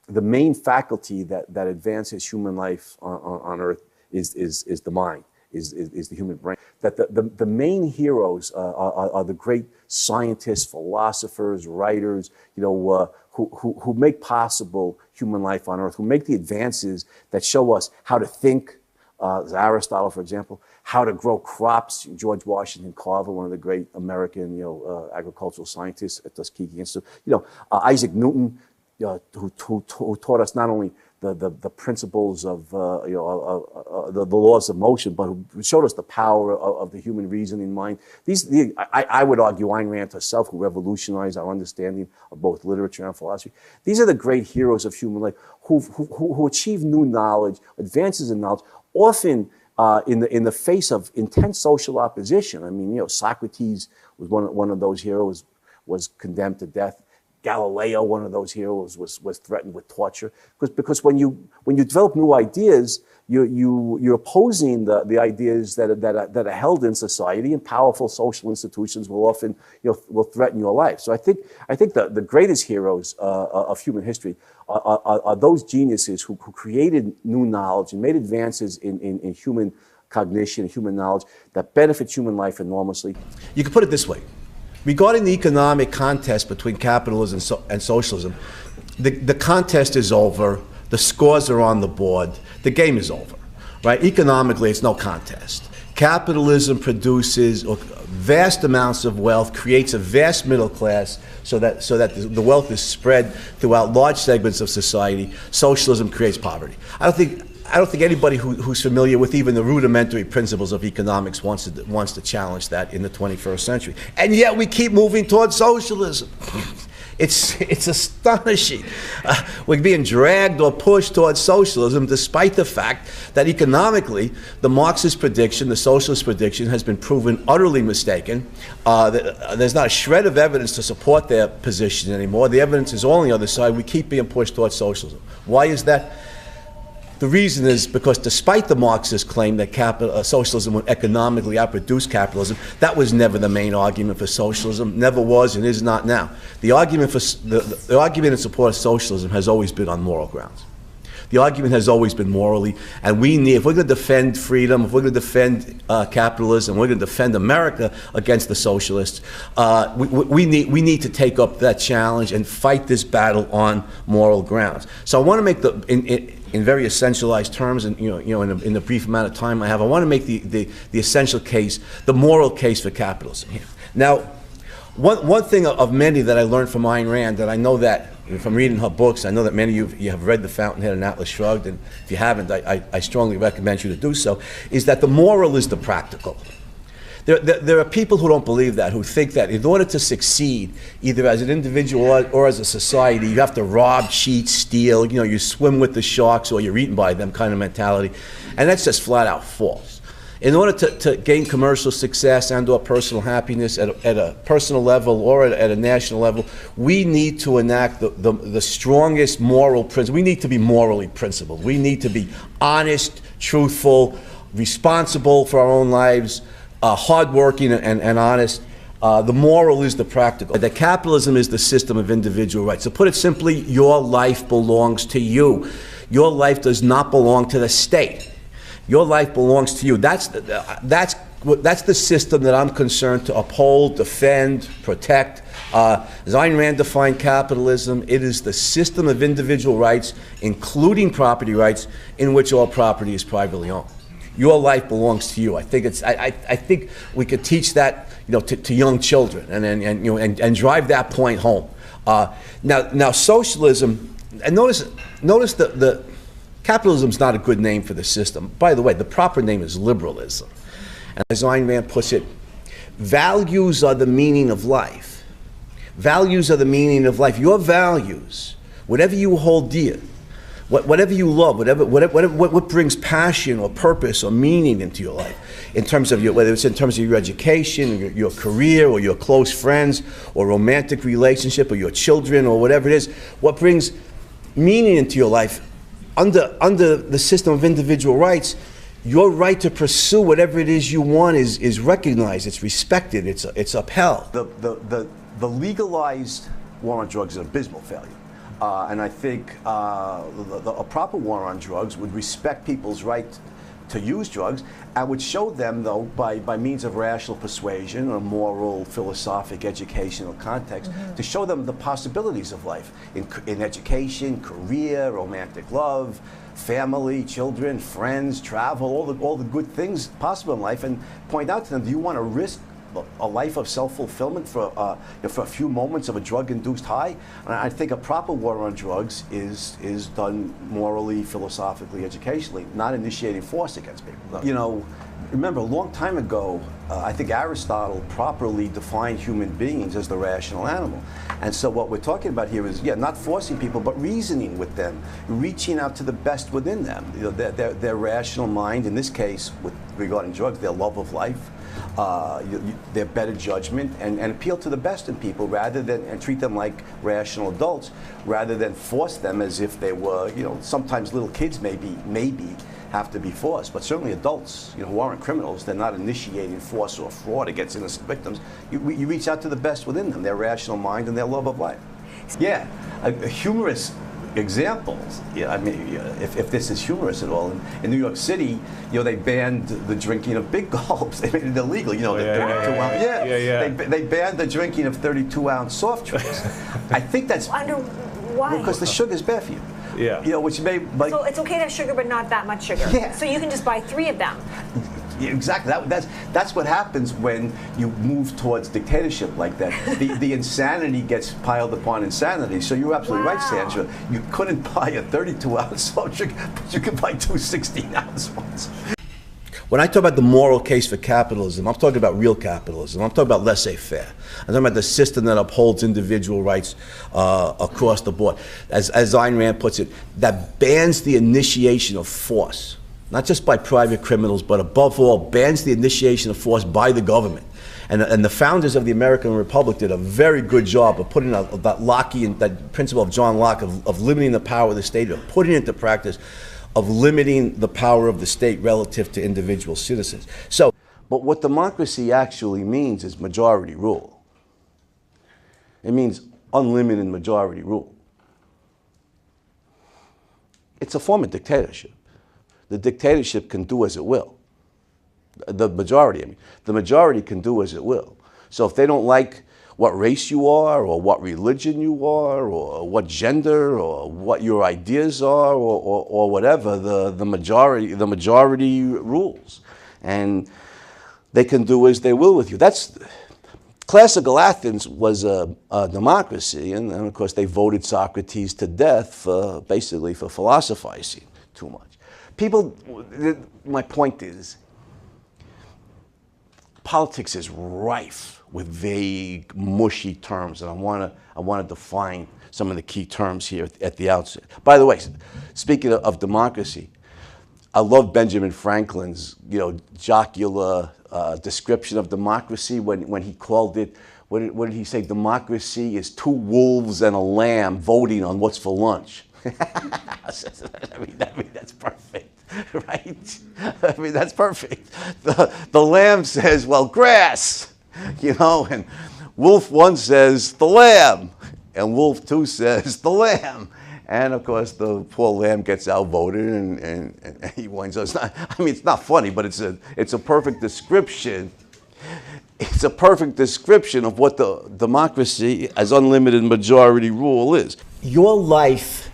the main faculty that advances human life on Earth is the mind, is the human brain. That the main heroes are the great scientists, philosophers, writers, who make possible human life on Earth, who make the advances that show us how to think. Aristotle, for example, how to grow crops. George Washington Carver, one of the great American, agricultural scientists at Tuskegee Institute. Isaac Newton, who taught us not only the principles of the laws of motion, but who showed us the power of the human reasoning mind. I would argue Ayn Rand herself, who revolutionized our understanding of both literature and philosophy. These are the great heroes of human life who achieve new knowledge, advances in knowledge, often in the face of intense social opposition. I mean, Socrates was one of those heroes, was condemned to death. Galileo, one of those heroes, was threatened with torture. Because when you develop new ideas, you're opposing the ideas that are held in society, and powerful social institutions will often will threaten your life. So I think the greatest heroes of human history are those geniuses who created new knowledge and made advances in human cognition and human knowledge that benefit human life enormously. You can put it this way. Regarding the economic contest between capitalism and socialism, the contest is over, the scores are on the board, the game is over, right? Economically, it's no contest. Capitalism produces vast amounts of wealth, creates a vast middle class so that the wealth is spread throughout large segments of society. Socialism creates poverty. I don't think anybody who's familiar with even the rudimentary principles of economics wants to challenge that in the 21st century. And yet we keep moving towards socialism. It's astonishing. We're being dragged or pushed towards socialism despite the fact that economically the Marxist prediction, the socialist prediction, has been proven utterly mistaken. There's not a shred of evidence to support their position anymore. The evidence is all on the other side. We keep being pushed towards socialism. Why is that? The reason is because despite the Marxist claim that socialism would economically outproduce capitalism, that was never the main argument for socialism, never was and is not now. The argument in support of socialism has always been on moral grounds. The argument has always been morally, and if we're going to defend freedom, if we're going to defend capitalism, we're going to defend America against the socialists, we need to take up that challenge and fight this battle on moral grounds. So I want to make in very essentialized terms, and in the brief amount of time I have, I want to make the essential case, the moral case for capitalism here. Now, one thing of many that I learned from Ayn Rand, that I know that from reading her books, I know that many of you have read The Fountainhead and Atlas Shrugged, and if you haven't, I strongly recommend you to do so, is that the moral is the practical. There are people who don't believe that, who think that in order to succeed, either as an individual or as a society, you have to rob, cheat, steal, you swim with the sharks or you're eaten by them kind of mentality. And that's just flat out false. In order to gain commercial success and or personal happiness at a personal level or at a national level, we need to enact the strongest moral principle. We need to be morally principled. We need to be honest, truthful, responsible for our own lives, hardworking and honest. The moral is the practical. That capitalism is the system of individual rights. To put it simply, your life belongs to you. Your life does not belong to the state. Your life belongs to you. That's the system that I'm concerned to uphold, defend, protect. As Ayn Rand defined capitalism, it is the system of individual rights, including property rights, in which all property is privately owned. Your life belongs to you. I think we could teach that, to young children and drive that point home. Now socialism, and notice the capitalism's not a good name for the system. By the way, the proper name is liberalism. And as Ayn Rand puts it, values are the meaning of life. Values are the meaning of life. Your values, whatever you hold dear, whatever you love, what brings passion or purpose or meaning into your life, in terms of whether it's in terms of your education, your career, or your close friends, or romantic relationship, or your children, or whatever it is, what brings meaning into your life, under the system of individual rights, your right to pursue whatever it is you want is recognized, it's respected, it's upheld. The legalized war on drugs is an abysmal failure. And I think a proper war on drugs would respect people's right to use drugs and would show them, though, by means of rational persuasion or moral, philosophic, educational context, to show them the possibilities of life in education, career, romantic love, family, children, friends, travel, all the good things possible in life, and point out to them, do you want to risk a life of self-fulfillment for a few moments of a drug-induced high? And I think a proper war on drugs is done morally, philosophically, educationally, not initiating force against people. You know, remember a long time ago, I think Aristotle properly defined human beings as the rational animal. And so what we're talking about here is, not forcing people, but reasoning with them, reaching out to the best within them. You know, their rational mind, in this case, with regarding drugs, their love of life, their better judgment, and appeal to the best in people rather than, and treat them like rational adults rather than force them as if they were, sometimes little kids maybe have to be forced, but certainly adults, who aren't criminals, they're not initiating force or fraud against innocent victims. You reach out to the best within them, their rational mind and their love of life. Yeah, a humorous examples. I mean, if this is humorous at all, in New York City, they banned the drinking of big gulps. They made it illegal. They banned the drinking of 32-ounce soft drinks. I think that's why? Because the sugar's bad for you. Yeah. Which may like. So it's okay to have sugar, but not that much sugar. Yeah. So you can just buy 3 of them. Exactly. That's what happens when you move towards dictatorship like that. The insanity gets piled upon insanity. So you're absolutely right, Sandra. You couldn't buy a 32-ounce soft drink, but you could buy 2 16-ounce ones. When I talk about the moral case for capitalism, I'm talking about real capitalism. I'm talking about laissez-faire. I'm talking about the system that upholds individual rights across the board. As Ayn Rand puts it, that bans the initiation of force, not just by private criminals, but above all, bans the initiation of force by the government. And the founders of the American Republic did a very good job of putting that Lockean, that principle of John Locke of limiting the power of the state, of putting it into practice, of limiting the power of the state relative to individual citizens. So, but what democracy actually means is majority rule. It means unlimited majority rule. It's a form of dictatorship. The dictatorship can do as it will. The majority can do as it will. So if they don't like what race you are, or what religion you are, or what gender, or what your ideas are, or whatever, the majority rules, and they can do as they will with you. That's classical Athens was a democracy, and of course they voted Socrates to death basically for philosophizing too much. People, my point is, politics is rife with vague, mushy terms, and I want to define some of the key terms here at the outset. By the way, speaking of democracy, I love Benjamin Franklin's jocular description of democracy when he called it, what did he say? Democracy is 2 wolves and a lamb voting on what's for lunch. I mean, that's perfect, right? I mean, that's perfect. The lamb says, well, grass. And Wolf 1 says, the lamb. And Wolf 2 says, the lamb. And of course, the poor lamb gets outvoted and he winds up. It's not funny, but it's a perfect description. It's a perfect description of what the democracy as unlimited majority rule is. Your life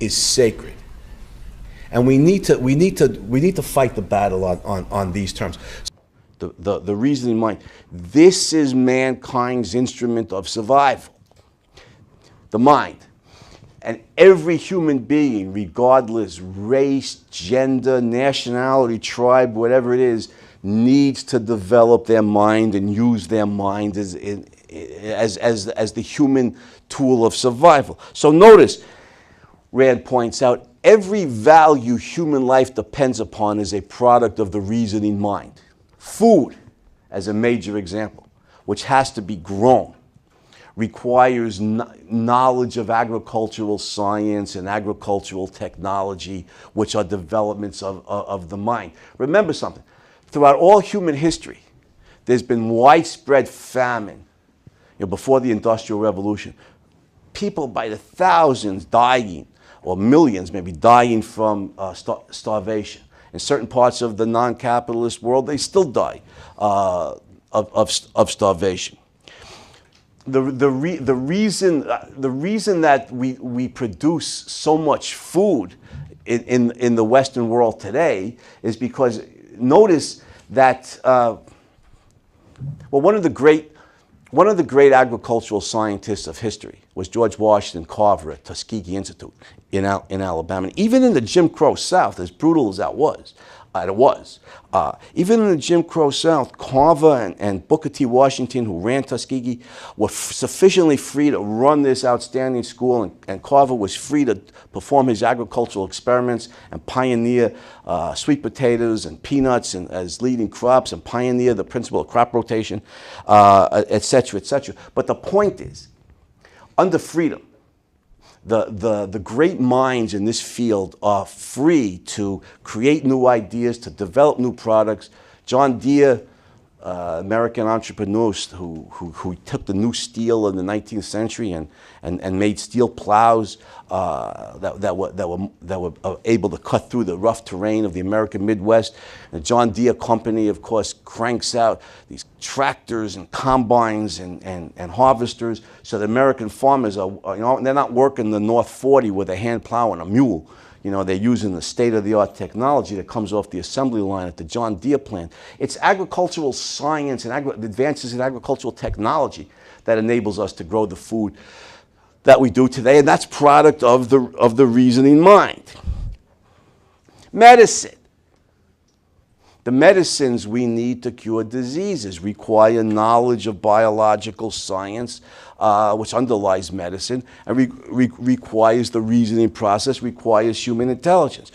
is sacred. And we need to fight the battle on these terms. The reason in mind, this is mankind's instrument of survival, the mind. And every human being, regardless race, gender, nationality, tribe, whatever it is, needs to develop their mind and use their mind as the human tool of survival. So notice, Rand points out, every value human life depends upon is a product of the reasoning mind. Food, as a major example, which has to be grown, requires knowledge of agricultural science and agricultural technology, which are developments of the mind. Remember something, throughout all human history, there's been widespread famine. Before the Industrial Revolution, people by the thousands dying, or millions maybe dying from starvation. In certain parts of the non-capitalist world, they still die of starvation. The reason that we produce so much food in the Western world today is because, notice that one of the great agricultural scientists of history was George Washington Carver at Tuskegee Institute in Alabama. And even in the Jim Crow South, as brutal as that was, even in the Jim Crow South, Carver and Booker T. Washington, who ran Tuskegee, were sufficiently free to run this outstanding school, and Carver was free to perform his agricultural experiments and pioneer sweet potatoes and peanuts as leading crops, and pioneer the principle of crop rotation, et cetera, et cetera. But the point is, under freedom, the great minds in this field are free to create new ideas, to develop new products. John Deere, American entrepreneurs who took the new steel in the 19th century and made steel plows that were able to cut through the rough terrain of the American Midwest. The John Deere company, of course, cranks out these tractors and combines and harvesters, so the American farmers are, they're not working the North 40 with a hand plow and a mule. They're using the state-of-the-art technology that comes off the assembly line at the John Deere plant. It's agricultural science and advances in agricultural technology that enables us to grow the food that we do today, and that's product of the reasoning mind. Medicine. The medicines we need to cure diseases require knowledge of biological science, which underlies medicine, and requires the reasoning process, requires human intelligence.